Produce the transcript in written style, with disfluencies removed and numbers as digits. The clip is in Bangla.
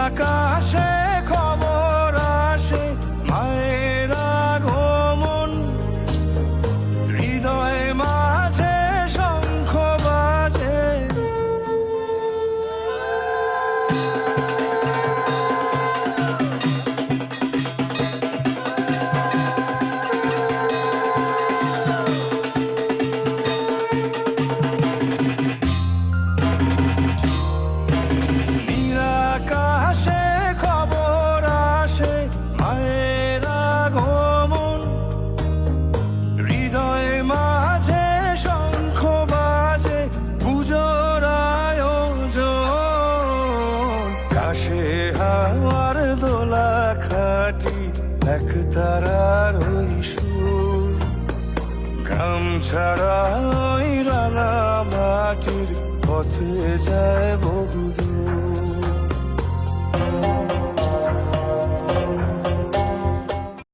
আকাশে খবর আসে মায়ের আগমন, হৃদয় মাঝে শঙ্খ বাজে। আকাশে খবর আসে মায়ের আগমন, হৃদয় মাঝে শঙ্খ বাজে। পুজোর আয়োজন কাশে হাওয়ার দোলা খাটি, এক তারার ওই সুর, গ্রাম ছাড়া ওই রাঙা মাটির পথে যায় বহুদূর।